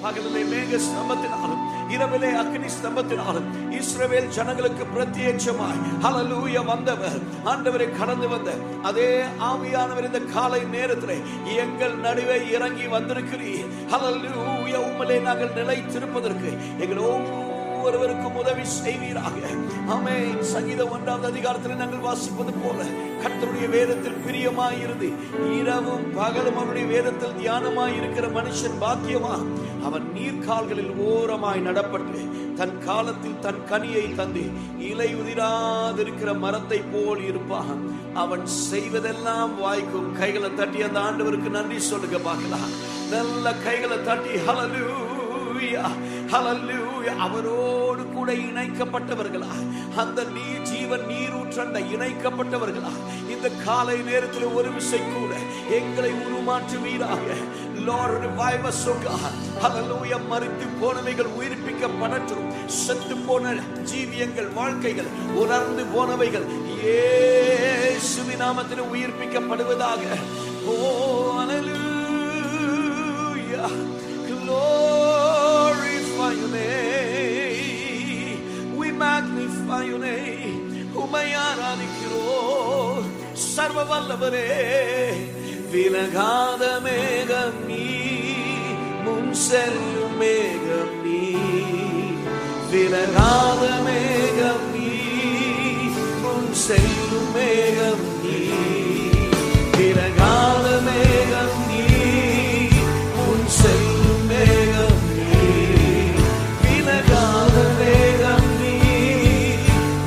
பகலிலே மேக ஸ்தம்பத்தினாலும் இரவிலே அக்னி ஸ்தம்பத்தினாலும் இஸ்ரவேல் ஜனங்களுக்கு பிரத்யட்சமாய் ஹல்லேலூயா வந்தவர், ஆண்டவரை கடந்து வந்த அதே ஆவியானவர் இந்த காலை நேரத்திலே எங்கள் நடுவே இறங்கி வந்திருக்கிறீர். ஹல்லேலூயா. உம்மிலே நாங்கள் நிலைத்திருப்பதற்கு எங்கள் ஒவ்வொருவருக்கும் உதவி செய்வீராக. ஆமென். சங்கீதம் 1வது அதிகாரத்தில் நாங்கள் வாசிப்பது போல கர்த்தருடைய வேதத்தில் பிரியமாயிருந்து இரவும் பகலும் அவருடைய வேதத்தில் தியானமாய் இருக்கிற மனுஷன் பாக்கியமா. அவன் நீர்கால்களில் ஓரமாய் நடப்பட்டு தன் காலத்தில் தன் கனியை தந்து இலை உதிராதிருக்கிற மரத்தை போல் இருப்பான். அவன் செய்வதெல்லாம் வாய்க்கும். கைகளை தட்டி அந்த ஆண்டவருக்கு நன்றி சொல்லுங்க பார்க்கலாம். நல்ல கைகளை தட்டி ஹல்லேலூயா, ஹல்லேலூயா. அவரோடு கூட இணைக்கப்பட்டவர்களா, அந்த ஜீவன் நீரூற்றண்ட இணைக்கப்பட்டவர்களா, இந்த காலை நேரத்தில் ஒரு விசை கூட எங்களை உருமாற்றுவீராக. Lord, revive us, O God. Hallelujah. மரித்து போனவைகள் உயிர்ப்பிக்கப்படட்டும். செத்து போன ஜீவியங்கள், வாழ்க்கைகள், உலர்ந்து போனவைகள் இயேசுவின் நாமத்தில் உயிர்ப்பிக்கப்படுவதாக. Oh, hallelujah. Glorify your name. We magnify your name. உம்மை ஆராதிக்கிறோம். சர்வ வல்லவரே, விலகாத மேகம் நீ, முன் செல்லும் மேகம் நீ, விலகாத மேகம் நீ, முன் செல்லும் மேகம் நீ, விலகாத மேகம் நீ, முன் செல்லும் மேகம் நீ, விலகாத மேகம் நீ,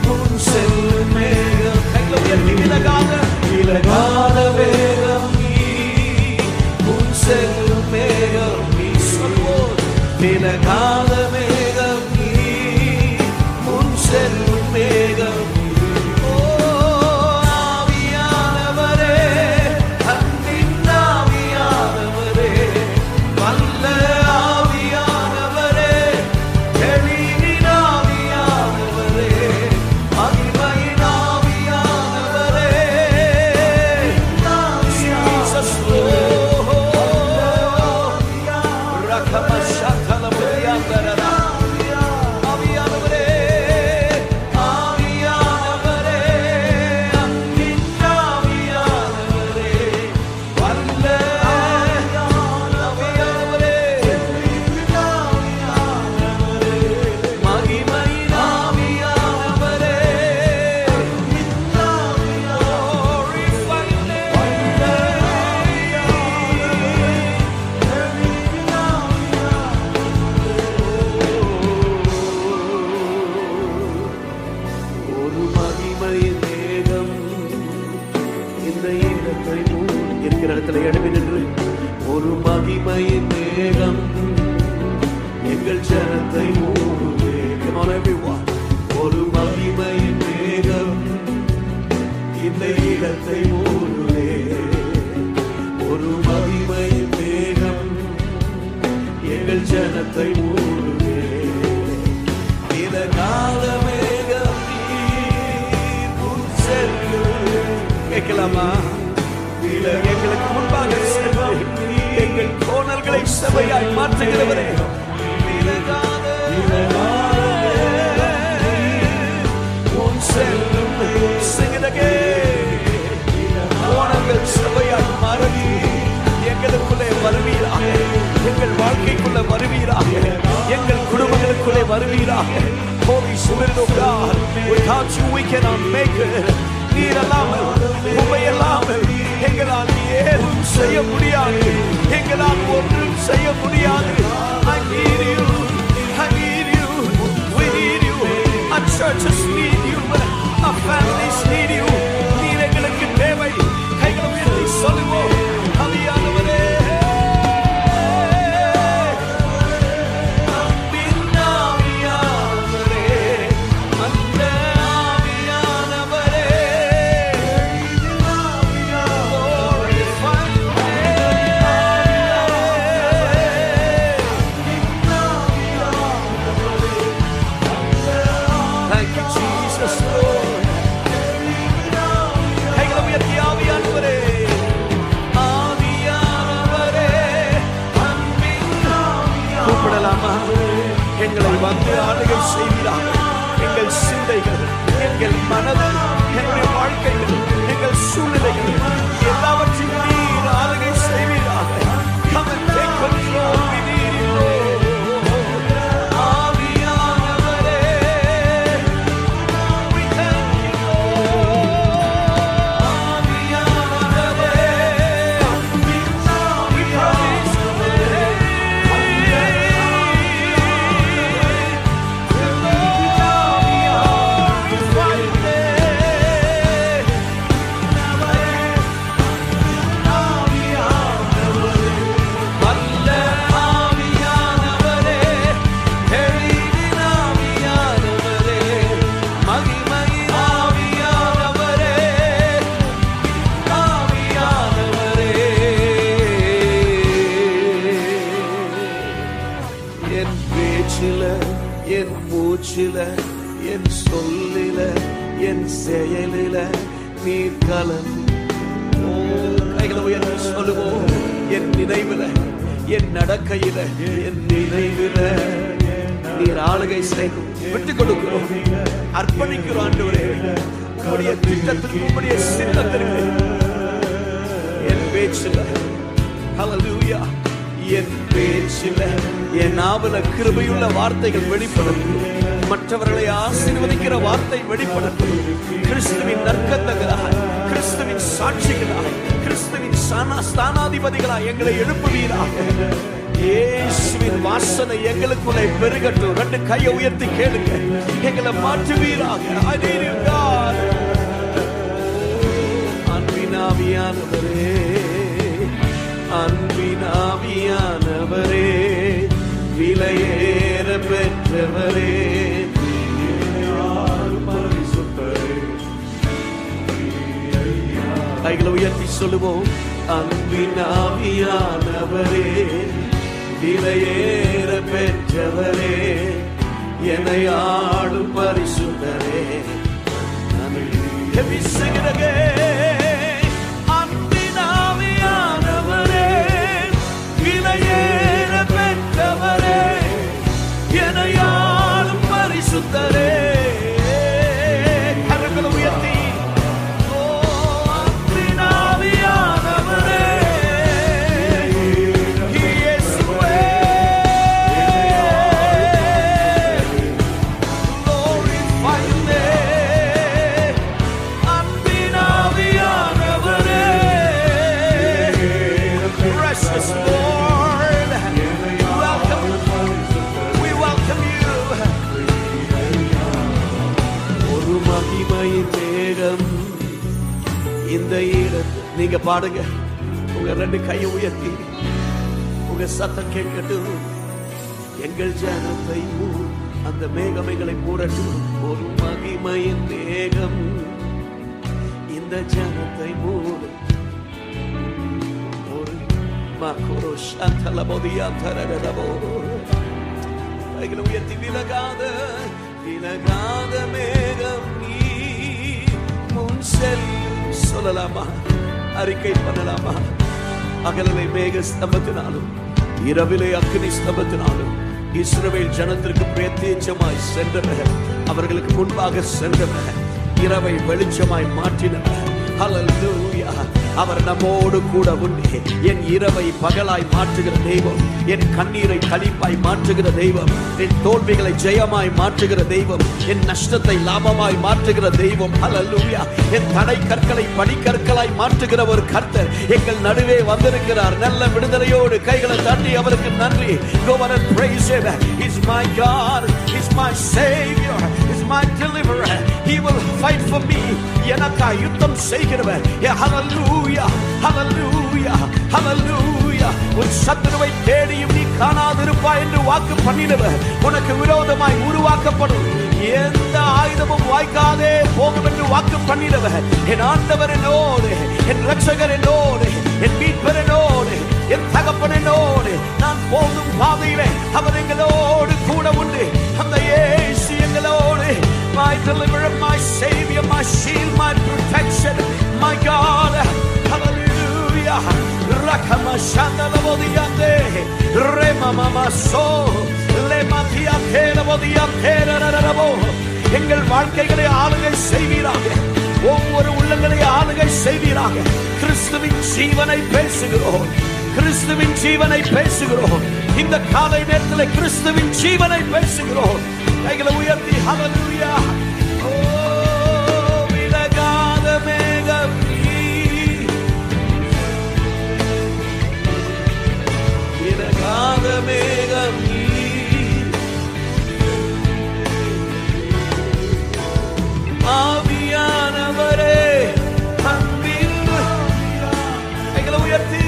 முன் செல்லும் மேகம். கைகளை உயர்த்தி விலகாத மேகம் செல்லும் மேகம் நீ, சொல்வோம். விலகாத மேகம் நீ, முன் செல்லும் மேகம் நீ. ஓ ஆவியானவரே, அன்பின் ஆவியானவரே, வல்ல ஆவியானவரே, தெளிவின் ஆவியானவரே, மகிமையின் ஆவியானவரே, Jesus Lord. ஒரு மகிமையின் மேகம் எங்கள் ஜனத்தை மூடுதே. Come on everyone. ஒரு மகிமையின் மேகம் இந்த இடத்தை மூடுதே. ஒரு மகிமையின் மேகம் எங்கள் ஜனத்தை மூடுதே. விலகாத மேகம் நீர் முன் செல்லும். கேட்கலாமா? எங்களுக்கு முன்பாக சென்று எங்கள் கோணல்களை சபையாய் மாற்றுகிறவரே, கோணங்கள் சபையாய் மாறி எங்களுக்குள்ளே வருவீராக, எங்கள் வாழ்க்கைக்குள்ள வருவீராக, எங்கள் குடும்பங்களுக்குள்ளே வருவீராக. Holy Spirit of God, without you we cannot make it. நீர் அல்லாமல், உம்மை அல்லாமல் எங்களால் ஏதும் செய்ய முடியாது. எங்களால் ஒன்றும் செய்ய முடியாது. I need you, I need you, we need you. Our churches need you, our families need you. நீர் எங்களுக்கு தேவை. கைகளை உயர்த்தி சொல்லுவோம். ஆவியானவரே, எங்களை வந்து ஆளுகை செய்வீராக. எங்கள் சிந்தைகள், எங்கள் மனது, எங்கள் வாழ்க்கைகள், எங்கள் சூழ்நிலைகள் எல்லாவற்றையும் நீர் ஆளுகை செய்வீராக. Come and take control. We need you, Lord. ஆவியானவரே, we thank you, Lord. ஆவியானவரே, we praise your name. என் மூச்சில, என் சொல்லில, என் செயலில நீர் கலந்து. கைகளை உயர்த்தி சொல்லுவோம். என் நினைவுல, என் நடக்கையில, என் நினைவுல நீர் ஆளுகை செய்யும். விட்டுக் கொடுக்கிறோம், அர்ப்பணிக்கிறோம் ஆண்டவரே. உம்முடைய திட்டத்திற்கு, உம்முடைய சின்னத்திற்கு என் பேச்சில, ஹல்லேலூயா, என் பேச்சில, என் நாவல கிருபையுள்ள வார்த்தைகள் வெளிப்படட்டும். மற்றவர்களை ஆசீர்வதிக்கிற வார்த்தை வெளிப்படட்டும். கிறிஸ்துவின் நற்கந்தங்களாய், கிறிஸ்துவின் சாட்சிகளாய், கிறிஸ்துவின் ஸ்தானாதிபதிகளாய் எங்களை எழுப்புவீராக. இயேசுவின் வாசனை எங்களுக்குள்ளே பெருகட்டும். ரெண்டு கையை உயர்த்தி கேளுங்க. எங்களை மாற்றுவீராக. I need you, God. அன்பின் ஆவியானவரே, அன்பின் ஆவியானவரே, விலையேற பெற்றவரே, கைகளை உயர்த்தி சொல்லுவோம். அன்பின் ஆவியானவரே, விலையேற பெற்றவரே, என்னை ஆளும் பரிசுத்தரே. Can we sing it again? அன்பின் ஆவியானவரே, விலையேற பெற்றவரே, என்னை ஆளும் பரிசுத்தரே. கரங்களை உயர்த்தி இந்த நீங்க பாடுங்க. உங்க ரெண்டு கையை உயர்த்தி உங்க சத்தம் கேட்கட்டும். எங்கள் ஜனத்தை அந்த மேகமைகளை மூடட்டும். ஒரு மகிமையின் மேகம் இந்த ஜனத்தை மூடு. ஒரு மகோரோ சந்தலபோதியா தரடபோ கைகளை உயர்த்தி விலகாத மேகம் நீ முன் செல்லும். சொல்லலாமா? அறிக்கை பண்ணலாமா? அகலிலே மேக ஸ்தம்பத்தினாலும் இரவிலே அக்கினி ஸ்தம்பத்தினாலும் இஸ்ரவேல் ஜனத்திற்கு பிரத்யேகமாய் சென்றவர், அவர்களுக்கு முன்பாக சென்றவர், இரவை வெளிச்சமாய் மாற்றினவர். ஹல்லேலூயா. அவர் நம்மோடு கூட உண்டு. என் இரவை பகலாய் மாற்றுகிற தெய்வம், என் கண்ணீரை களிப்பாய் மாற்றுகிற தெய்வம், என் தோல்விகளை ஜெயமாய் மாற்றுகிற தெய்வம், என் நஷ்டத்தை லாபமாய் மாற்றுகிற தெய்வம். ஹல்லேலூயா. என் தடை கற்களை படிக்கற்களாய் மாற்றுகிற ஒரு கர்த்தர் எங்கள் நடுவே வந்திருக்கிறார். நல்ல விடுதலையோடு கைகளை தட்டி அவருக்கு நன்றி. Go on and praise him. He's my God, he's my savior, he's my deliverer. He will fight for me. எனக்காய் யுத்தம் செய்கிறவர். Hallelujah, hallelujah, hallelujah. உன் சத்துருவை தேடியும் நீ காணாதிருப்பாய் என்று வாக்கு பண்ணினவர், உனக்கு விரோதமாய் உருவாக்கப்படும் எந்த ஆயுதமும் வாய்க்காதே போகும் என்று வாக்கு பண்ணினவர். என் ஆண்டவர் என்னோடு, என் இரட்சகர் என்னோடு, என் மீட்பர் என்னோடு, என் தகப்பன் என்னோடு. நான் போகும் பாதையிலே அவர் எங்களோடு கூட உண்டு. அந்த இயேசு எங்களோடு. My deliverer, my savior, my shield, my protection, my God. Hallelujah. Rakama shandala bodiyande, rema mama so. எங்கள் வாழ்க்கைகளை ஆளுகை செய்வீராக. ஒவ்வொரு உள்ளங்களை ஆளுகை செய்வீராக. கிறிஸ்துவின் ஜீவனை பேசுகிறோம். கிறிஸ்துவின் ஜீவனை பேசுகிறோம். இந்த காலை நேரத்தில் கிறிஸ்துவின் ஜீவனை பேசுகிறோம். கைகளை உயர்த்தி ஹல்லேலூயா. ஓ விலகாத மேகம் விலகாத மேகம் ஆவியானவரே அன்பில் கைகளை உயர்த்தி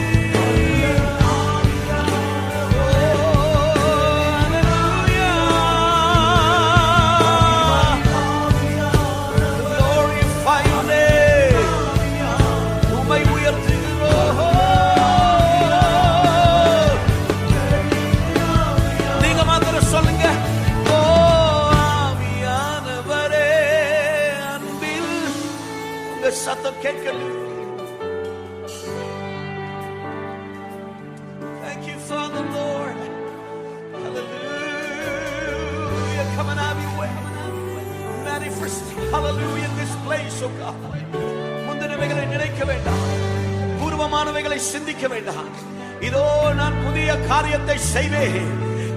சத்தம் கேட்கட்டும். Thank you Father Lord. Hallelujah. Come and have your way. Manifest hallelujah in this place, oh God. முந்தினவைகளை நினைக்க வேண்டாம். பூர்வமானவைகளை சிந்திக்க வேண்டாம். இதோ நான் புதிய காரியத்தை செய்வேன்,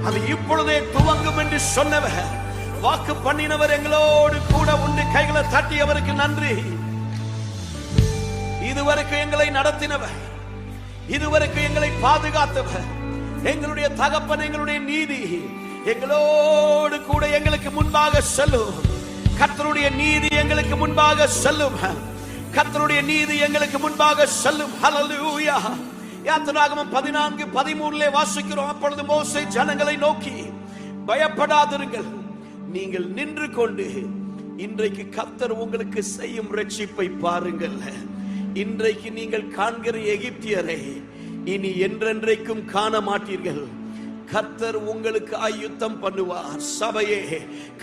அது இப்பொழுதே துவங்கும் என்று சொன்னவர், வாக்கு பண்ணினவர் எங்களோடு கூட உண்டு. கைகளை தட்டி அவருக்கு நன்றி. இதுவரைக்கும் எங்களை நடத்தினவர், இதுவரைக்கும் எங்களை பாதுகாத்தவர், எங்களுடைய தகப்பன், எங்களுடைய நீதி எங்களோடு கூட எங்களுக்கு முன்பாக செல்லும். கர்த்தருடைய நீதி எங்களுக்கு முன்பாக செல்லும். கர்த்தருடைய நீதி எங்களுக்கு முன்பாக செல்லும். ஹல்லேலூயா. யாத்திராகமம் 14:13 வாசிக்கிறோம். அப்பொழுது மோசே ஜனங்களை நோக்கி, பயப்படாதிருங்கள், நீங்கள் நின்று கொண்டு இன்றைக்கு கர்த்தர் உங்களுக்கு செய்யும் ரட்சிப்பை பாருங்கள். இன்றைக்கு நீங்கள் காண்கிற எகிப்தியரை இனி என்றென்றைக்கும் காண மாட்டீர்கள். கர்த்தர் உங்களுக்கு யுத்தம் பண்ணுவார். சபையே,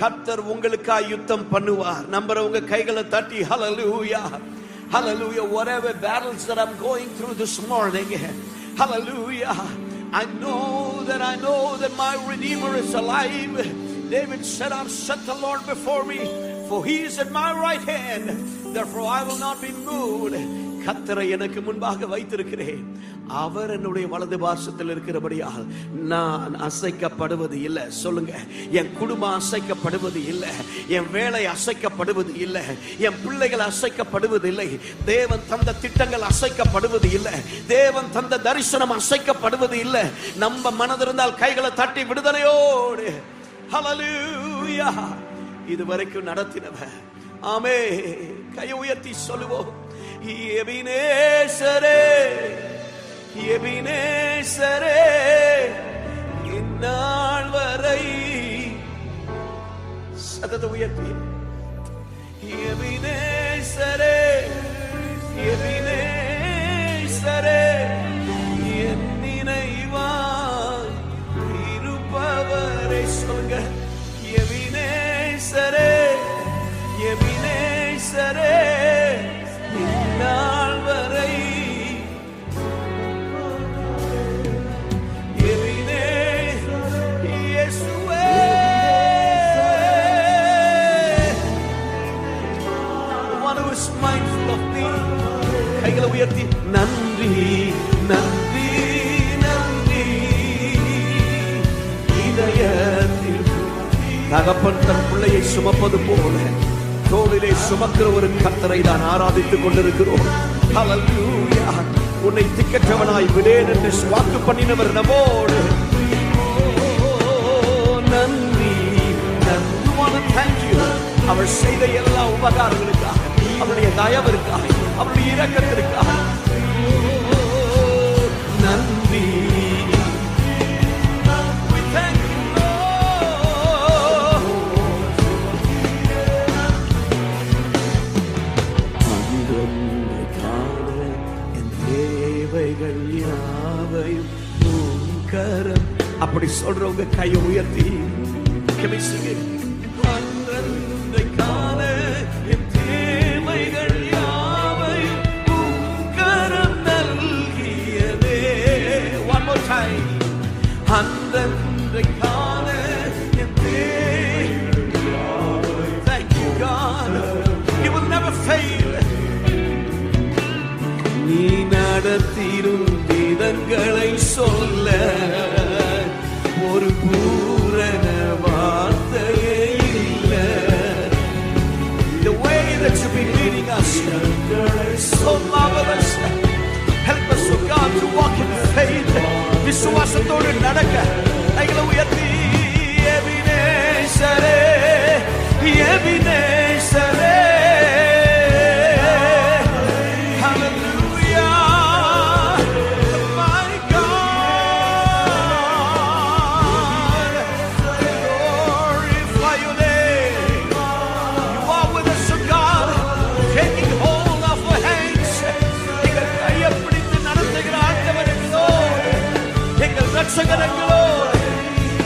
கர்த்தர் உங்களுக்கு யுத்தம் பண்ணுவார். நம்புறவங்க கைகளை தட்டி ஹல்லேலூயா. Hallelujah. Whatever battles that I'm going through this morning, hallelujah, I know that my Redeemer is alive. David said, I've set the Lord before me, for he is at my right hand, therefore I will not be moved. கர்த்தரை எனக்கு முன்பாக வைத்திருக்கிறேன், அவர் என்னுடைய வலது பார்சத்தில் இருக்கிறபடியால் நான் அசைக்கப்படுவது இல்லை. சொல்லுங்க, என் குடும்பம் அசைக்கப்படுவது இல்லை, என் வேலை அசைக்கப்படுவது இல்லை, என் பிள்ளைகள் அசைக்கப்படுவது இல்லை, தேவன் தந்த திட்டங்கள் அசைக்கப்படுவது இல்லை, தேவன் தந்த தரிசனம் அசைக்கப்படுவது இல்லை. நம்ம மனதிருந்தால் கைகளை தட்டி விடுதலையோடு ஹல்லேலூயா. இதுவரைக்கும் நடத்தினவர். ஆமே. கையை உயர்த்தி சொல்லுவோம், எபினேசரே, எபினேசரே, இந்நாள் வரை. சத்தத்தை உயர்த்தி, எபினேசரே, எபினேசரே, என் நினைவாய் இருப்பவரை. சொல்லுங்க, எபினேசரே, எபினேசரே, இந்நாள் வரை. இயேசுவே, one who is mindful of me. கைகளை உயர்த்தி நன்றி, நன்றி, நன்றி. இதயத்தில் தகப்பன் தன் பிள்ளையை சுமப்பது போல தோளிலே சுமக்கிற ஒரு கர்த்தரை தான் ஆராதித்துக் கொண்டிருக்கிறோம். ஹல்லேலூயா. உன்னை திக்கற்றவனாய் விடேன் என்று வாக்கு பண்ணினவர் நம்மோடு. நன்றி, நன்றி. அவர் செய்த எல்லா உபகாரங்களுக்காக, அவருடைய தயவிற்காக, அவருடைய இரக்கத்திற்காக நன்றி. அப்படி சொல்றவங்க கையை உயர்த்தி காண என் தேவைகள் யாவையும் கரம் நல்கியதே. One more time. அன்றை காண ஒரு பூரண வார்த்தையே இல்லை. The way that you've been leading us, so marvelous. Help us, oh God, to walk in faith. விசுவாசத்தோடு நடக்க கைகளை உயர்த்தி எபினேசரே, எபினேசரே.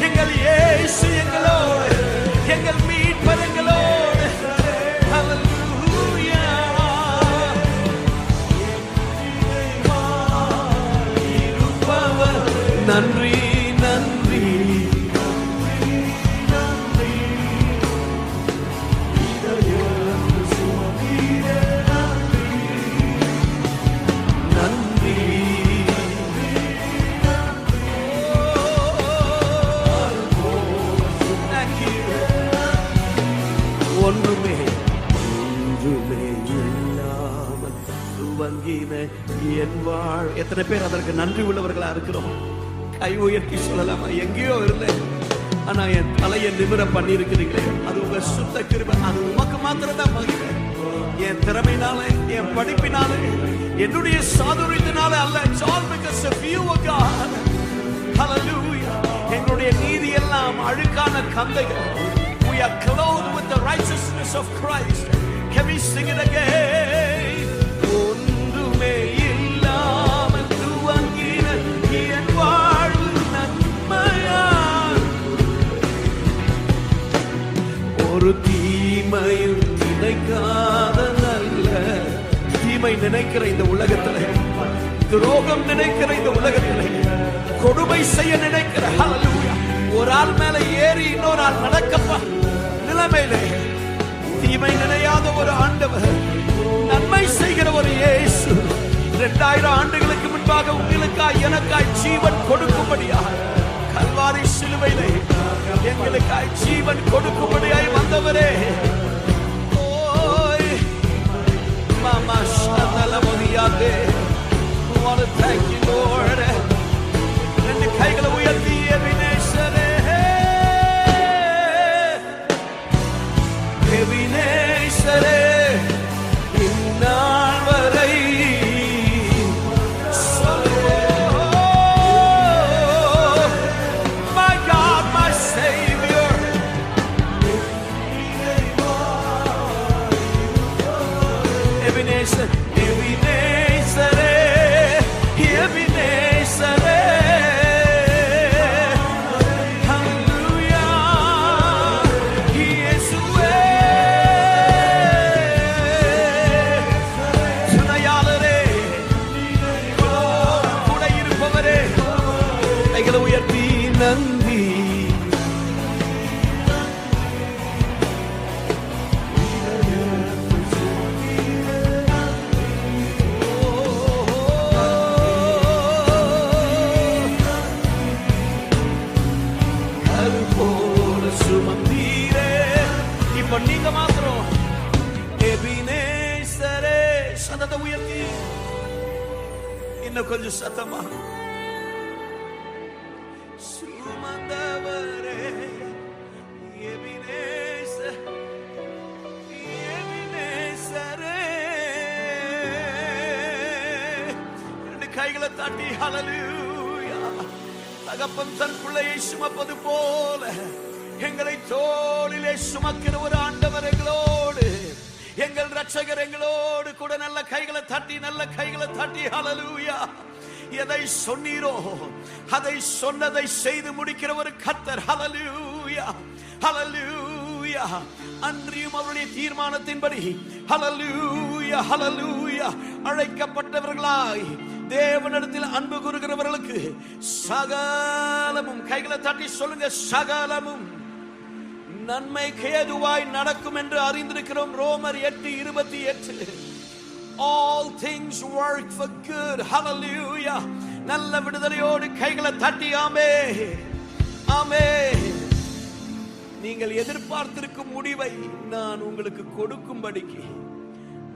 எங்கள் இயேசு எங்களோடு, எங்கள் மீட்பர் எங்களோடு. ஹல்லேலூயா. நன்றி நன்றி ஒன்றுமே இல்லாமல் துவங்கின என் வாழ். எத்தனை பேர் அதற்கு நன்றி உள்ளவர்களா இருக்கிறோம்? கை உயர்த்தி சொல்லலாமா? எங்கேயோ இருந்தேன், ஆனா என் தலையை நிமிர பண்ணி இருக்கிறீங்களே, அது உங்க சுத்த கிருபை. அது உமக்கு மாத்திரம் தான் மகிமை. என் திறமையினால, என் படிப்பினால, என்னுடைய சாதுரியத்தினால அல்ல. It's all because of you, God. Hallelujah. எங்களுடைய நீதி எல்லாம் அழுக்கான கந்தைகள். We are clothed with the righteousness of Christ. Can we sing it again? ஒன்றுமே இல்லாமல் துவங்கின என் வாழ்வு நன்மையால், ஒரு தீமையில் நினைக்காத நல்ல. தீமை நினைக்கிற இந்த உலகத்தில், துரோகம் நினைக்கிற இந்த உலகத்தில், கொடுமை செய்ய நினைக்கிற, ஹல்லேலூயா, ஒரு ஆள் மேல ஏறி இன்னொரு ஆள் நடக்கப்பா நிலைமையிலே தீமை நினையாத ஒரு ஆண்டவர், நன்மை செய்கிற ஒரு இயேசு 2000 ஆண்டுகளுக்கு முன்பாக உங்களுக்காய் எனக்காய் ஜீவன் கொடுக்கும்படியாக கல்வாரி சிலுவையிலே எங்களுக்காய் ஜீவன் கொடுக்கும்படியாய் வந்தவரே. ஓய் மாமா ஷாதலமோதியாதே. We want to thank you, Lord. ரெண்டு கைகளை உயர்த்தி எபினேசரே, எபினேசரே, இந்நாள் வரை my God, my Savior. Ebenezer, Ebenezerே, Ebenezeré. உயர்த்தி நன்றி. சுமந்தீரே. இப்ப நீங்க மாத்திரம் எபினேசரே சத்தத்தை உயர்த்தி இன்னும் கொஞ்சம் சத்தமா. சுமந்தவரே எபினேசர், எபினேசரே. ரெண்டு கைகளை தட்டி ஹல்லேலூயா. தகப்பன் தன் பிள்ளையை சுமப்பது போல எங்களை தோளிலே சுமக்கிற ஒரு ஆண்டவர் எங்களோடு, எங்கள் ரட்சகர் எங்களோடு கூட. நல்ல கைகளை தட்டி, நல்ல கைகளை தட்டி ஹல்லேலூயா. எதை சொன்னீரோ அதை சொன்னதை செய்து முடிக்கிற ஒரு கர்த்தர். ஹல்லேலூயா, ஹல்லேலூயா. அன்றியும் அவருடைய தீர்மானத்தின்படி ஹல்லேலூயா, ஹல்லேலூயா, அழைக்கப்பட்டவர்களாய் தேவனிடத்தில் அன்பு கூறுகிறவர்களுக்கு சகலமும், கைகளை தட்டி சொல்லுங்க, சகலமும் நன்மைக்கு ஏதுவாய் நடக்கும் என்று அறிந்திருக்கிறோம். ரோமர் 8:28. All things work for good. Hallelujah. நல்ல விடுதலையோடு கைகளை தட்டி ஆமே. ஆமென். நீங்கள் எதிர்பார்த்திருக்கும் முடிவை நான் உங்களுக்கு கொடுக்கும்படிக்கு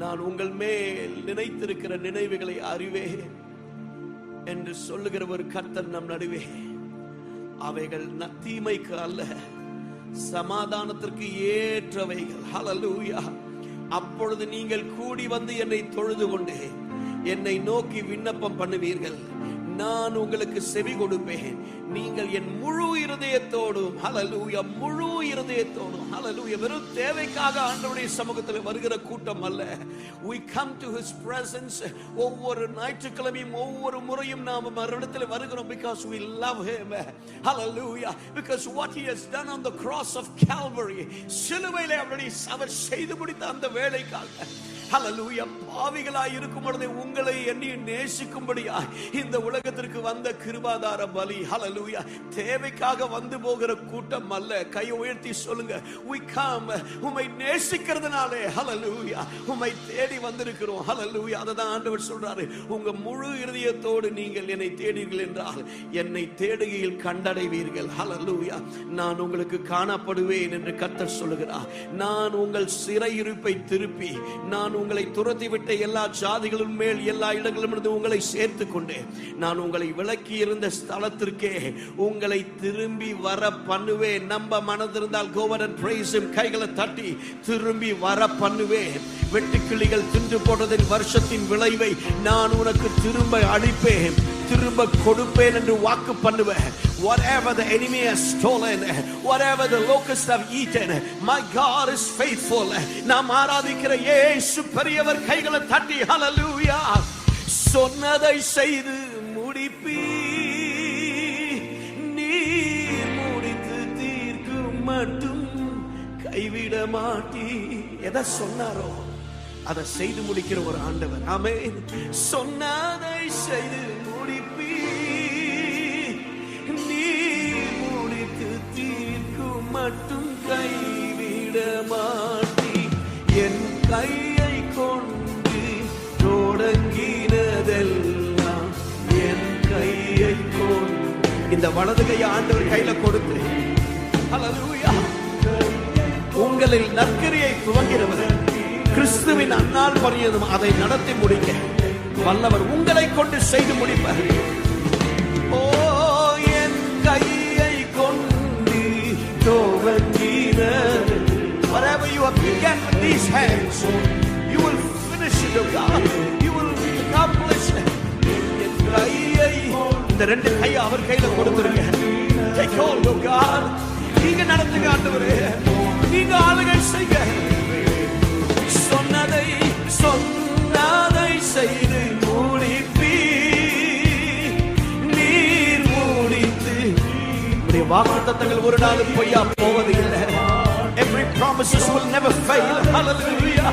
நான் உங்கள் மேல் நினைத்திருக்கிற நினைவுகளை அறிவேன் என்று சொல்லுகிற ஒரு கர்த்தர் நம் நடுவே. அவைகள் தீமைக்கு அல்ல, சமாதானத்திற்கு ஏற்றவைகள். ஹல்லேலூயா. அப்பொழுது நீங்கள் கூடி வந்து என்னை தொழுது கொண்டு என்னை நோக்கி விண்ணப்பம் பண்ணுவீர்கள், நான் உங்களுக்கு செவி கொடுப்பேன். நீங்கள் என் முழு இருதயத்தோடும், ஹல்லேலூயா, முழு இருதயத்தோடும், ஹல்லேலூயா, வெறும் தேவைக்காக ஆண்டவருடைய சமூகத்தில் வருகிற கூட்டம் அல்ல. we come to his presence. ஒவ்வொரு ஞாயிற்றுக்கிழமையும் ஒவ்வொரு முறையும் நாம் அவரிடத்தில் வருகிறோம் because we love him. hallelujah, because what he has done on the cross of Calvary, சிலுவையிலே அவர் செய்து முடித்த அந்த வேலைக்காக, ஹல்லேலூயா, பாவிகளாய் இருக்கும் பொழுது உங்களை எண்ணி நேசிக்கும்படியாய் இந்த உலகத்திற்கு வந்த கிருபாதார பலி. ஹல்லேலூயா. தேவைக்காக வந்து போகிற கூட்டம் அல்ல. கையை உயர்த்தி சொல்லுங்க, we come உம்மை நேசிக்கிறதுனாலே, ஹல்லேலூயா, உம்மை தேடி வந்திருக்கிறோம். ஹல்லேலூயா. அததான் ஆண்டவர் சொல்றாரு, உங்க முழு இருதயத்தோடு நீங்கள் என்னை தேடுவீர்கள் என்றால் என்னை தேடுகையில் கண்டடைவீர்கள். ஹல்லேலூயா. நான் உங்களுக்கு காணப்படுவேன் என்று கர்த்தர் சொல்லுகிறார். நான் உங்கள் சிறையிருப்பை திருப்பி, நான் உங்களை துரத்தி விட்ட எல்லா ஜாதிகளின் மேல் எல்லா இடங்களிலும் இருந்து உங்களை சேர்த்து கொண்டு நான் உங்களை விலக்கி இருந்த ஸ்தலத்திற்கே உங்களை திரும்பி வர பண்ணுவேன். நம்ப மனதிருந்தால் go and praise him. கைகளை தட்டி திரும்பி வர பண்ணுவேன். வெட்டுக்கிளிகள் தின்று போட்டதின் வருஷத்தின் விளைவை நான் உனக்கு திரும்ப அளிப்பேன், திரும்ப கொடுப்பேன் என்று வாக்கு பண்ணுவேன். Whatever the enemy has stolen, whatever the locusts have eaten, my God is faithful. நாம் ஆராதிக்கிற இயேசு பெரியவர். கைகளை தட்டி ஹல்லேலூயா. சொன்னதை செய்து முடிப்பீ, நீர் முடித்து தீர்க்கும் மட்டும் கைவிட மாட்டீ. எதை சொன்னாரோ அதை செய்து முடிக்கிற ஒரு ஆண்டவர். ஆமென். சொன்னதை செய்து முடிப்பீ, நீர் முடித்து தீர்க்கும் மட்டும் கைவிட மாட்டீ. என் கையை கொண்டு தொடங்கினதெல்லாம் என் கையை கொண்டு, இந்த வலது கையை ஆண்டவர் கையில கொடுத்து, ஹல்லேலூயா, உங்களில் நற்கிரியை துவங்கிறவர் கிறிஸ்துவின் அந்நாள் பரியதும் அதை நடத்தி முடிக்க வல்லவர். உங்களை கொண்டு செய்து முடிப்பார். ஓ, என் கையை கொண்டு துவங்கினது. Whatever you have begun with these hands, you will finish it, oh God. You will accomplish it. என் கையை, இந்த ரெண்டு கையை அவர் கையில கொடுத்துருங்க. Take hold, oh God. நீங்க நடத்துங்க ஆண்டவரே, நீங்க ஆளுகை செய்ய. சொன்னதை செய்து முடிப்பீ, நீர் முடித்து. உடைய வாக்குத்தத்தங்கள் ஒரு நாள் பொய்யா போவது இல்லை. Every promises will never fail. Hallelujah.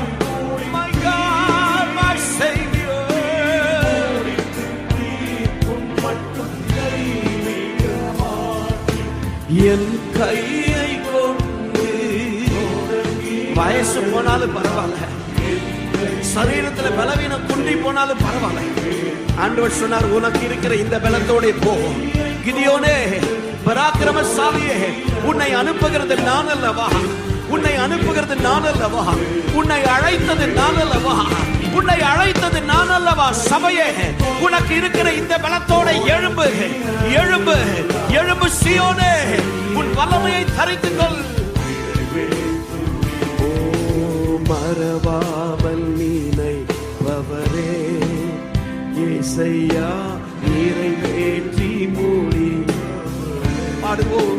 My God, my Savior. என் கையை கொண்டு, வயசு போனாலும் பரவாயில்ல, சரீரத்தில் பலவீனம் குண்டி போனாலும் பரவாயில்ல, ஆண்டவர் சொன்னார், உனக்கு இருக்கிற இந்த பலத்தோட போ. கிதியோனே, பராக்கிரமசாலியே, உன்னை அனுப்புகிறது நான் அல்லவா, உன்னை அனுப்புகிறது நான் அல்லவா, உன்னை அழைத்தது நான் அல்லவா, உன்னை அழைத்தது நான் அல்லவா. சபையே, உனக்கு இருக்கிற இந்த பலத்தோட எழும்பு, எழும்பு, எழும்பு சீயோனே, உன் வல்லமையை தரித்துக்கொள். மறவாமல் நினைப்பவரே, இயேசையா நிறைவேற்றி மூடி பாடுவோம்.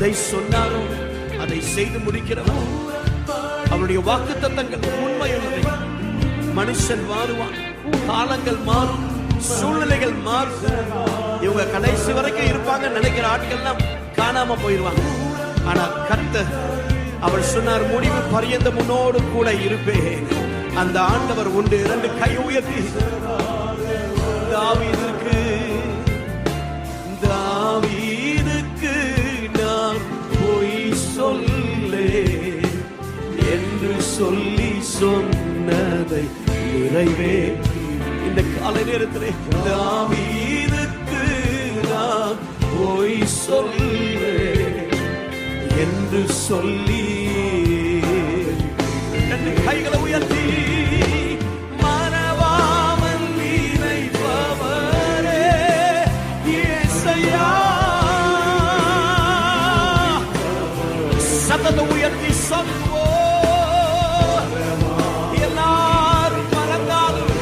எதை சொன்னாரோ அதை செய்து முடிக்கிறவர். அவருடைய வாக்குத்தத்தங்கள் உண்மையுள்ளவை. மனுஷன் மாறுவான், காலங்கள் மாறும், சூழ்நிலைகள் மாறும். இவங்க கடைசி வரைக்கும் இருப்பாங்க நினைக்கிற ஆட்கள்லாம் காணாம போயிருவாங்க. ஆனா கர்த்தர் அவர் சொன்னார், முடிவு பரியந்த முன்னோடு கூட இருப்பேன். அந்த ஆண்டவர் உண்டு. 2 கை உயர்த்தி தாவீதுக்கு நான் போய் சொல்லே என்று சொல்லி சொன்னதை நிறைவேற்றி. இந்த காலை நேரத்திலே தாவீதுக்கு நான் போய் சொல்லே என்று சொல்லி 2 கைகளை உயர்த்தி மறவாமல் நினைப்பவரே இயேசையா. சத்தத்தை உயர்த்தி சொல்வோம். எல்லாரும் மறந்தாலும்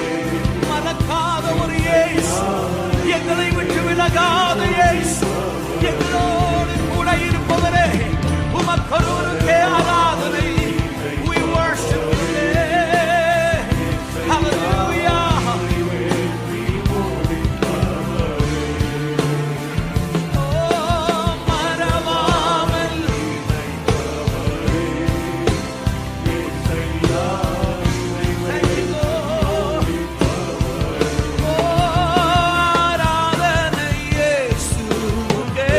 மறக்காத ஒரு இயேசு, எங்களை விட்டு விலகாத இயேசு, எங்களோடு கூட இருப்பவரே, உமக்கொருவருக்கே ஆராதனை. We worship you. Hallelujah. Oh, மறவாமல் thank you Lord. ஆராதனை இயேசுவுக்கே,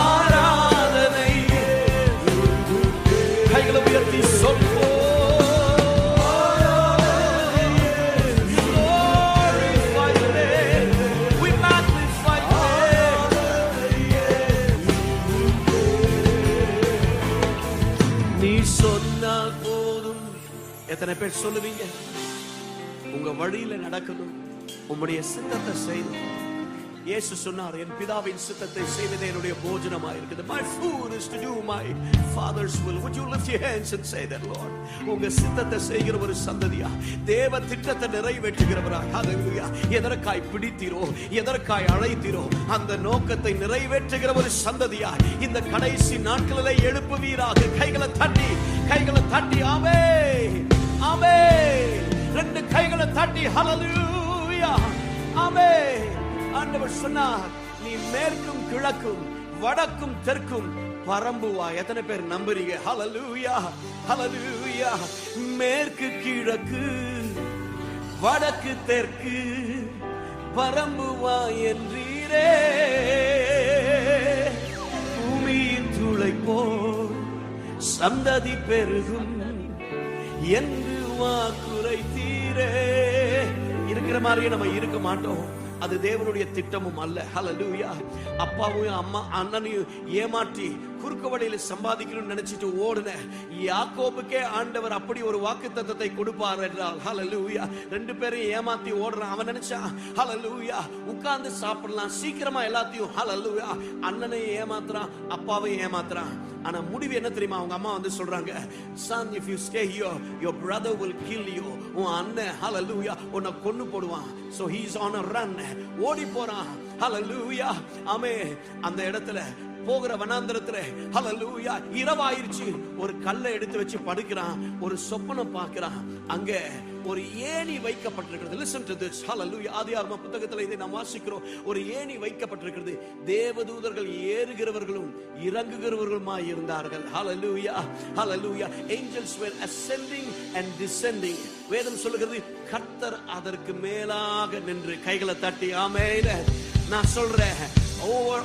ஆராதனை. கைகளை உயர்த்தி சொல்வோம். Glorify your name. We magnify your name. நீ சொன்னால் போதும். எத்தனை பேர் சொல்லுவீங்க, உங்க வழியில நடக்கணும், உம்முடைய சித்தத்தை செய்யணும்? இயேசு சொன்னார், என் பிதாவின் சித்தத்தை செய்வதே என்னுடைய போஜனமா இருக்குது. My food is to do my father's will. Would you lift your hands and say that, Lord? உங்க சித்தத்தை செய்கிற ஒரு சந்ததியா, தேவ திட்டத்தை நிறைவேற்றுகிறவரா. ஹalleluya. எதற்காய் பிடித்தீரோ, எதற்காய் அழைத்தீரோ, அந்த நோக்கத்தை நிறைவேற்றுகிற ஒரு சந்ததியா இந்த கடைசி நாட்களிலே எழுப்புவீராக. கைகளை தட்டி ஆமென், ஆமென். 2 கைகளை தட்டி ஹalleluya, ஆமென். ஆண்டவர் சொன்னார், நீ மேற்கும் கிழக்கும் வடக்கும் தெற்கும் பரம்புவா. எத்தனை பேர் நம்புறீங்க? ஹalleluya, ஹalleluya. மேற்கு கிழக்கு வடக்கு தெற்கு பரம்புவா என்றீரே. பூமியின் துளை போல் சந்ததி பெருகும் என்று வாக்குரைத்தீரே. இருக்கிற மாதிரியே நம்ம இருக்க மாட்டோம். அது தேவனுடைய திட்டமும் அல்ல. ஹalleluya. அப்பாவையும் அம்மா அண்ணனையும் ஏமாற்றி குறுக்கு வழியில சம்பாதிக்கணும்னு நினைச்சிட்டு ஓடுன யாக்கோபுக்கே ஆண்டவர் அப்படி ஒரு வாக்குத்தத்தத்தை கொடுப்பார் என்றால், ஹalleluya. 2 பேரையும் ஏமாத்தி ஓடுறான். அவன் நினைச்சான், ஹalleluya, உட்கார்ந்து சாப்பிடலாம் சீக்கிரமா எல்லாத்தையும். ஹalleluya. அண்ணனையும் ஏமாத்துறான், அப்பாவையும் ஏமாத்துறான். ஆனா முடிவு என்ன தெரியுமா? அவங்க அம்மா வந்து சொல்றாங்க, son, if you stay here your brother will kill you. உன் அண்ணன் ஹalleluya உன்னை கொன்னு போடுவான். so he is on a run. ஓடி போறான். ஹalleluya, ஆமென். அந்த இடத்துல போகிற வனாந்தரத்துல ஹalleluya இரவாயிருச்சு. ஒரு கல்லை எடுத்து வச்சு படுக்கிறான். ஒரு சொப்பனம் பார்க்கிறான். அங்க ஒரு ஏணி வைக்கப்பட்டிருக்கிறது. listen to this. hallelujah. ஆதியாகம புத்தகத்துல இதை நாம் வாசிக்கிறோம். ஒரு ஏணி வைக்கப்பட்டிருக்கிறது. தேவதூதர்கள் ஏறுகிறவர்களும் இறங்குகிறவர்களுமாய் இருந்தார்கள். hallelujah, hallelujah. angels were ascending and descending. வேதம் சொல்லுகிறது, கர்த்தர் அதற்கு மேலாக நின்று. கைகளை தட்டி ஆமென். நான் சொல்றேன், over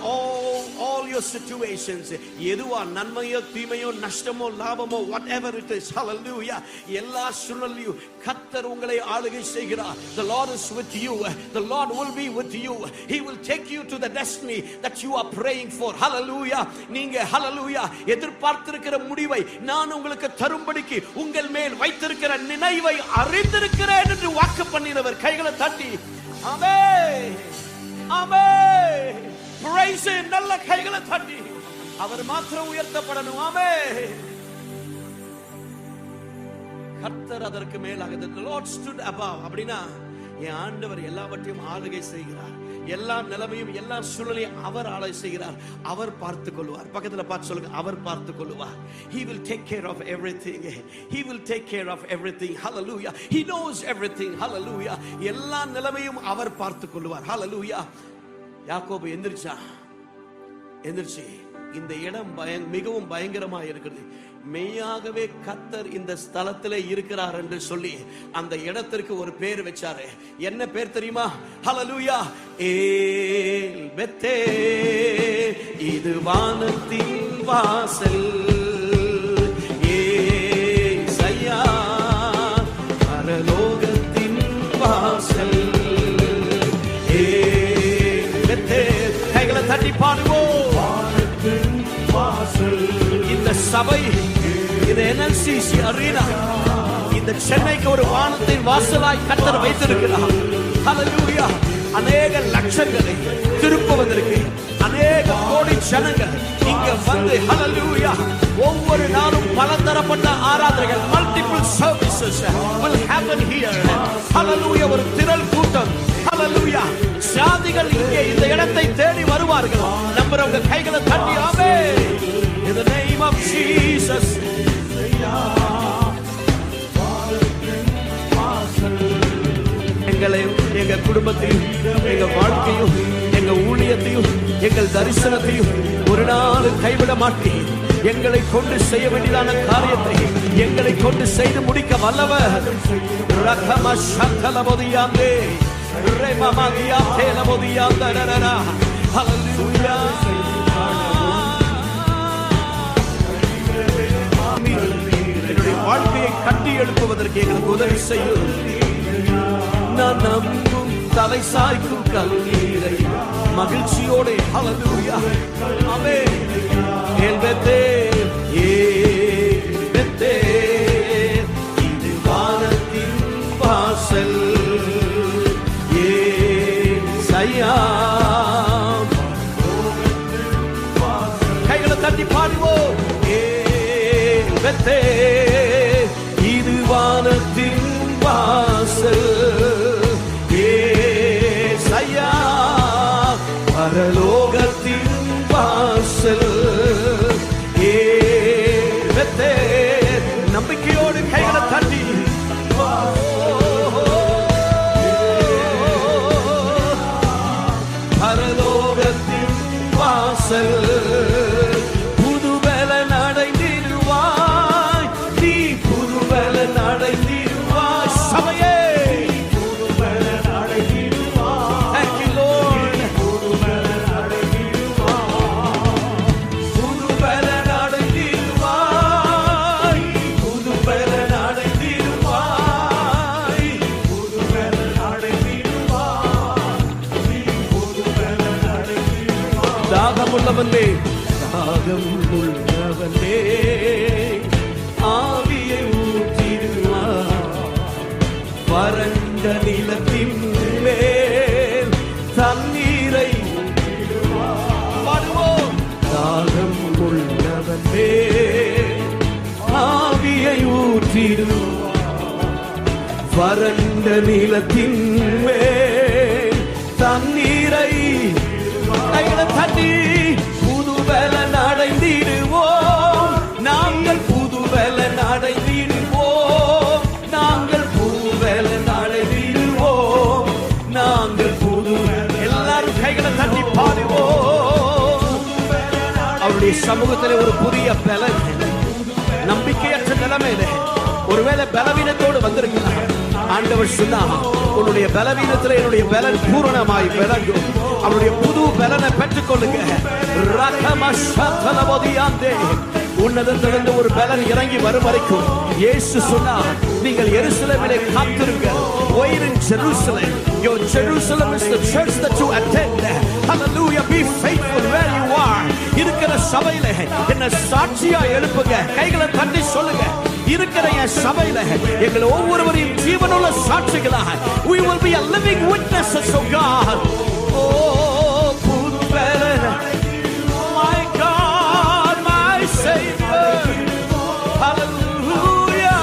all your situations, எதுவா நன்மையோ தீமையோ நஷ்டமோ லாபமோ whatever it is, hallelujah, எல்லா சூழ்நிலையும் கர்த்தர் உங்களை ஆளுகை செய்கிறார். the Lord is with you. the Lord will be with you. he will take you to the destiny that you are praying for. hallelujah. நீங்க hallelujah எதிர்பார்த்திருக்கிற முடிவை நான் உங்களுக்கு தரும்படிக்கு உங்கள் மேல் வைத்திருக்கிற நினைவை அறிந்திருக்கிறேன் என்று வாக்கு பண்ணினவர். கைகளை தட்டி ஆமென், ஆமென். praise him. நல்ல கைகளை தட்டி அவர் மாத்திரம் உயர்த்தப்படணும். ஆமென். கர்த்தர் அதற்கு மேலாக, the Lord stood above. அப்படினா என் ஆண்டவர் எல்லாவற்றையும் ஆளுகை செய்கிறார். எல்லா நிலைமையும் எல்லா சூழ்நிலையும் அவர் ஆளை செய்கிறார். அவர் பார்த்துக் கொள்வார். பக்கத்துல பார்த்து சொல்லுங்க, அவர் பார்த்துக் கொள்வார். He will take care of everything. He will take care of everything. Hallelujah. He knows everything. Hallelujah. எல்லா நிலைமையும் அவர் பார்த்துக் கொள்வார். Hallelujah. யாக்கோபு எந்திரிச்சு இந்த இடம் மிகவும் பயங்கரமா இருக்கிறது, மெய்யாகவே கர்த்தர் இந்த ஸ்தலத்திலே இருக்கிறார் என்று சொல்லி அந்த இடத்திற்கு ஒரு பேர் வச்சாரு. என்ன பேர் தெரியுமா? ஹல்லேலூயா. ஏல் பெத்தேல், இது வானத்தின் வாசல். ஏசையா, பரலோகத்தின் வாசல். ஏல் பெத்தேல், கைகளை தட்டி பாடுவோம். இந்த சபை, இந்த NLCC அரீனா, இந்த சென்னைக்கு ஒரு வானத்தின் வாசலாய் கர்த்தர் வைத்திருக்கிறார். ஹல்லேலூயா. அநேக லட்சங்களை திருப்புவதற்கு அநேக கோடி ஜனங்கள் இங்க வந்து ஹல்லேலூயா ஒவ்வொரு நாளும் பலதரப்பட்ட ஆராதனைகள், multiple services will happen here. ஹல்லேலூயா. ஒரு திரள் கூட்டம், ஹல்லேலூயா, சாதிகள் இங்கே இந்த இடத்தை தேடி வருவார்கள். நம்புறவங்க கைகளை தட்டி ஆமென். In the name of Jesus. எங்களையும் எங்க குடும்பத்தையும் எங்க வாழ்க்கையும் எங்க ஊழியத்தையும் எங்கள் தரிசனத்தையும் ஒரு நாள் கைவிட மாட்டேன். எங்களை கொண்டு செய்ய வேண்டியதான காரியத்தை எங்களை கொண்டு செய்து முடிக்க வல்லவர். ரகமஷகலபோதியாந்தே ரெமமதியாந்தேலபோதியாந்தரரரா. ஹல்லேலூயா. என்னுடைய வாழ்க்கையை கட்டி எழுப்புவதற்கு எங்களுக்கு உதவி செய்யும். நான் நம்பும் தலை சாய்க்கும் கல்லீரை மகிழ்ச்சியோடு ஹல்லேலூயா. ஆமென். ஏல் பெத்தேல், ஏல் பெத்தேல், இது வானத்தின் வாசல். ஏசையா, கைகளை தட்டி பாடுவோம். ஏல் பெத்தேல், இது வானத்தின் வாசல். ஏசையா, பரலோகத்தின் வாசல். ஏல் பெத்தேல், நம்பிக்கையோடு கைகளை தட்டி பரலோகத்தின் வாசல். புதுபலன் அடைந்திடுவாய் நீ, புதுபலன் அடைந்திடுவாய் சபையே. புதுபலன் அடைந்திடுவாய். Thank you Lord. புதுபலன் அடைந்திடுவாய். புதுபலன் அடைந்திடுவாய். புதுபலன் அடைந்திடுவாய். புதுபலன் அடைந்திடுவாய். தாகம் உள்ளவனே, தாகம் உள்ளவனே, ஆவியை ஊற்றிடுவார். வறண்ட நிலத்தின் மேல் தண்ணீரை பாடுவோம். தாகம் உள்ளவனே, ஆவியை ஊற்றிடுவார். வறண்ட நிலத்தின் மேல் தண்ணீரை தட்டி புதுபலன் அடைந்திடுவோம். நாங்கள் புதுபலன் அடைந்திடுவோம். நாங்கள் புதுபலன் அடைந்திடுவோம். நாங்கள் புது எல்லாரும் கைகளை தட்டி பாடுவோம். அவருடைய சமூகத்திலே ஒரு புதிய பலன். நம்பிக்கையற்ற நிலைமையிலே ஒருவேளை பலவீனத்தோடு வந்திருக்கிறார். ஆண்டவர் சொன்னார், உன்னுடைய பலவீனத்தில் என்னுடைய பலன் பூரணமாய் விளங்கும். அவருடைய புது பலனை பெற்றுக் கொள்ளுங்க. ரகமஷகலபோதியாந்தே, உன்னதத்திலிருந்து ஒரு பலன் இறங்கி வரும் வரைக்கும் இயேசு சொன்னார், நீங்கள் எருசலேமிலே காத்திருங்க. Wait in Jerusalem. Your Jerusalem is the church that you attend. Hallelujah. Be faithful where you are. இருக்கிற சபையிலே என்ன சாட்சியா எழுப்புங்க. கைகளை தட்டி சொல்லுங்க, இருக்கிற என் சபையில எங்களை ஒவ்வொருவரையும் ஜீவனுள்ள சாட்சிகளாக we will be a living witnesses of God. Oh, புது பலன், my God, my Savior. Hallelujah.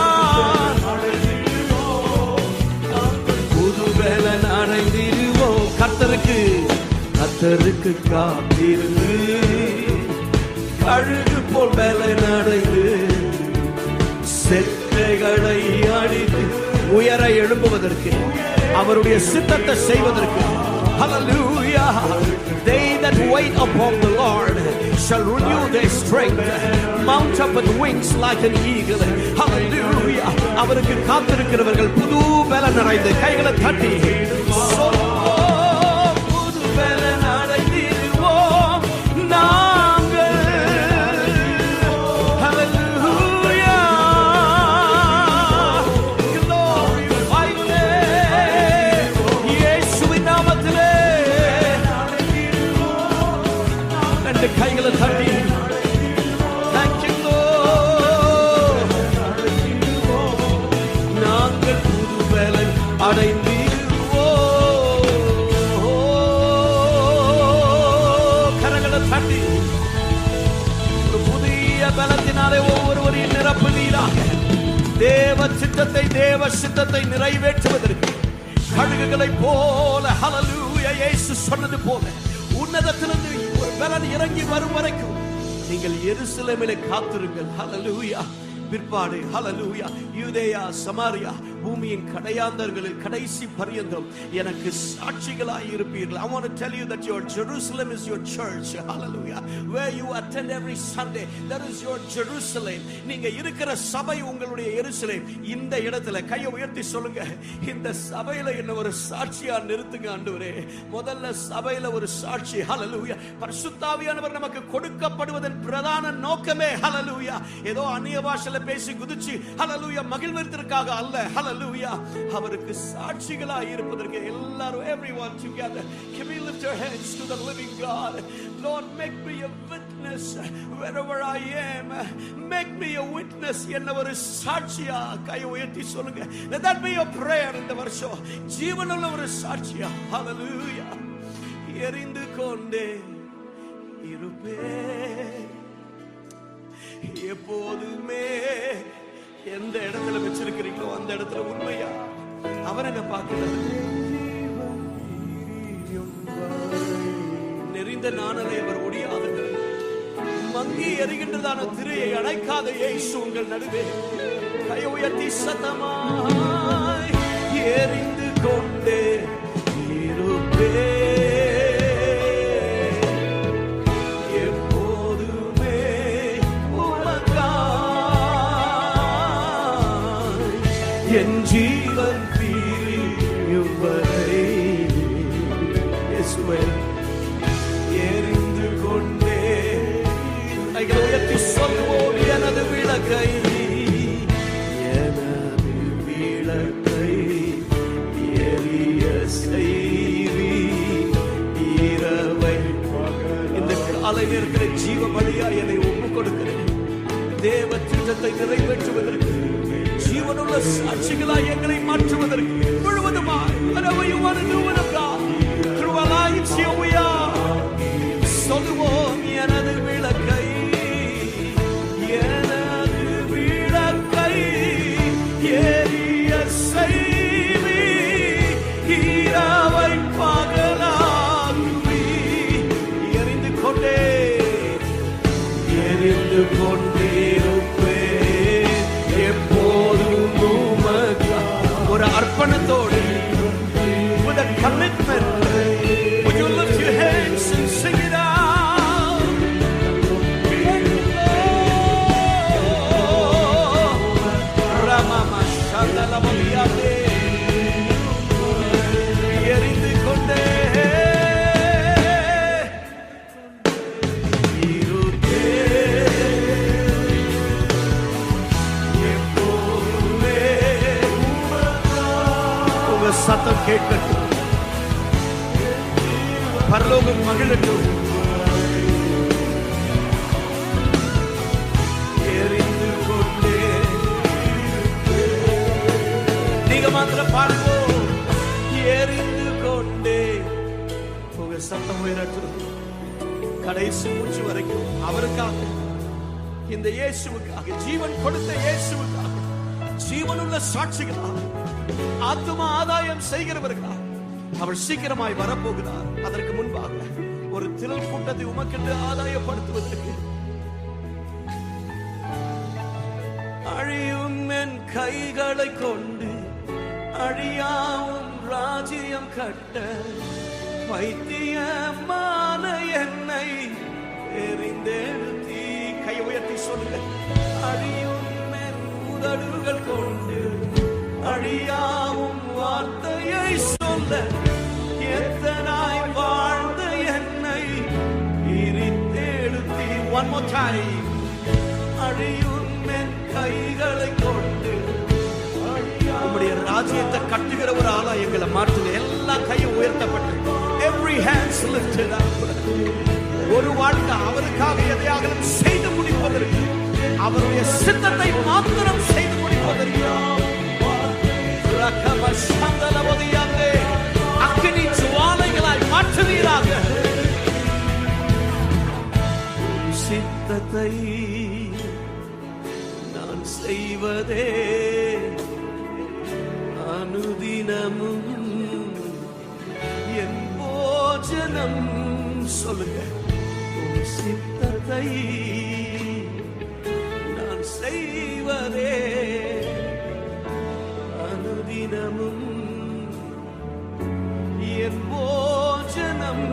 புது பலன் அடைந்திடுவோம். கர்த்தருக்கு கர்த்தருக்கு காத்திருந்து கழுகு போல் பலனடைந்து செட்டைகளை அடித்து உயர எழும்புவதற்கு, அவருடைய சித்தத்தை செய்வதற்கு. Hallelujah. They that wait upon the Lord shall renew their strength, mount up with wings like an eagle. Hallelujah. அவருக்கு காத்திருக்கிறவர்கள் புது பலன் நிறைந்து கைகளை தட்டி புது பலன் அடைந்திடுவோம் நாங்கள். Hallelujah. Glorify your name. இயேசுவின் நாமத்திலே ரெண்டு கைகளை தட்டி Thank you Lord. நாங்கள் புது பலன் அடைந்திடுவோம். கரங்களை தட்டி ஒரு புதிய பலத்தினாலே ஒவ்வொருவரையும் நிரப்புவீராக. தேவ சித்தத்தை தேவ சித்தத்தை நிறைவேற்றுவதற்கு கழுகுகளை போல ஹல்லேலூயா இயேசு சொன்னது போல உன்னதத்திலிருந்து ஒரு பலன் இறங்கி வரும் வரைக்கும் நீங்கள் எருசலேமிலே காத்திருங்கள். ஹல்லேலூயா. பிற்பாடு ஹல்லேலூயா யூதேயா சமாரியா பூமியின் கடையாந்தர்களில் கடைசி பரியந்தம் எனக்கு சாட்சிகளாய் இருப்பீர்கள். I want to tell you that your Jerusalem is your church. Hallelujah. Where you attend every Sunday, that is your Jerusalem. நீங்க இருக்கிற சபை உங்களுடைய எருசலேம். இந்த இடத்துல கையை உயர்த்தி சொல்லுங்க, இந்த சபையில என்ன ஒரு சாட்சியா நிறுத்துங்க ஆண்டவரே. முதல்ல சபையில ஒரு சாட்சி. ஹல்லேலூயா. பரிசுத்த ஆவியானவர் நமக்கு கொடுக்கப்படுவதன் பிரதான நோக்கமே ஹல்லேலூயா ஏதோ அந்நிய பாஷையில பேசி குதிச்சு ஹல்லேலூயா மகிழ்வதற்காக அல்ல. ஹல்லேலூயா அவருக்கு சாட்சிகளாய் இருப்பதற்கு. எல்லாரும் everyone together can we lift our hands to the living God. Lord, make me a witness wherever I am. Make me a witness. என்ன ஒரு சாட்சியா கை உயர்த்தி சொல்லுங்க. Let that be your prayer இந்த வருஷம். ஜீவனுள்ள ஒரு சாட்சியா. ஹல்லேலூயா. எரிந்து கொண்டே இருப்பேன் எப்போதுமே. எந்த இடத்துல வச்சிருக்கிறீங்களோ அந்த இடத்துல உண்மையா அவர் என்ன பார்க்கிறார். நெறிந்த நாணலை அவர் ஒடியாதது, மங்கி எரிகின்றதான திரையை அணைக்காத இயேசு உங்கள் நடுவே கை உயர்த்தி சத்தமாய் எரிந்து கொண்டே இருப்பேன் என் ஜீவன் பிரியும் வரை இயேசுவே எரிந்து கொண்டே. கைகளை உயர்த்தி சொல்வோம், எனது விளக்கை எனது விளக்கை எரிய செய்வி இரவை. இந்த காலையில் இருக்கிற ஜீவ பலியா என்னை ஒப்புக் கொடுக்கிறேன். தேவ திட்டத்தை நிறைவேற்றுவதற்கு ஜீவனுள்ள சாட்சிகளாய் எங்களை மாற்றுவதற்கு முழுவதுமாய் whatever you want to do with God through our lives here we are. சொல்லுவோம், எனது விளக்கை எனது விளக்கை எரிய செய்வி இரவை பகலாக்குவி. எரிந்து கொண்டே எரிந்து கொண்டிருப்பேன் எப்போதும் ஒரு அர்ப்பணத்தோடு with a commitment. Would you lift your hands and sing it out? Ramama Shandala Mamiate எரிந்து கொண்டே சத்தம் கேட்கட்டும், பரலோகம் மகிழட்டும். எரிந்து கொண்டே நீங்க மாத்திரம் பாடுவோம். எரிந்து கொண்டே உங்க சத்தம் உயரட்டும் கடைசி மூச்சு வரைக்கும். அவருக்காக, இந்த இயேசுவுக்காக, ஜீவன் கொடுத்த இயேசுவுக்காக, ஜீவனுள்ள சாட்சிகளாக, ஆத்தும ஆதாயம் செய்கிறவர்களாக அவர் சீக்கிரமாய் வரப்போகிறார். அதற்கு முன்பாக ஒரு திரள் கூட்டத்தை உமக்கென்று ஆதாயப்படுத்துவதற்கு அழியும் என் கைகளை கொண்டு அழியாவும் ராஜ்யம் கட்ட வைத்தியமான என்னை எறிந்தெழுத்தி கை உயர்த்தி சொல்லுங்க. அழியும் என் உதடுகள் கொண்டு அழியாவும் வார்த்தையை சொல்ல எத்தனாய் வாழ்ந்த என்னை எறிந்தெழுத்தி. One more time. அழியும் என் கைகளை கொண்டு உம்முடைய ராஜ்யத்தை கட்டுகிற ஒரு ஆளா எங்களை மாற்றுங்க. எல்லா கையும் உயர்த்தப்பட்டு every hands lifted up. ஒரு வாழ்க்கை அவருக்காக எதையாகலும் செய்து முடிப்பதற்கு, அவருடைய சித்தத்தை மாத்திரம் செய்து முடிப்பதற்கு அக்கினி ஜுவாலைகளாய் மாற்றுவீராக. சித்தத்தை நான் செய்வதே அனுதினமும் என் போஜனம். சொல்லுங்க. உன் சித்தத்தை நான் செய்வதே அனுதினமும் என் போஜனம்.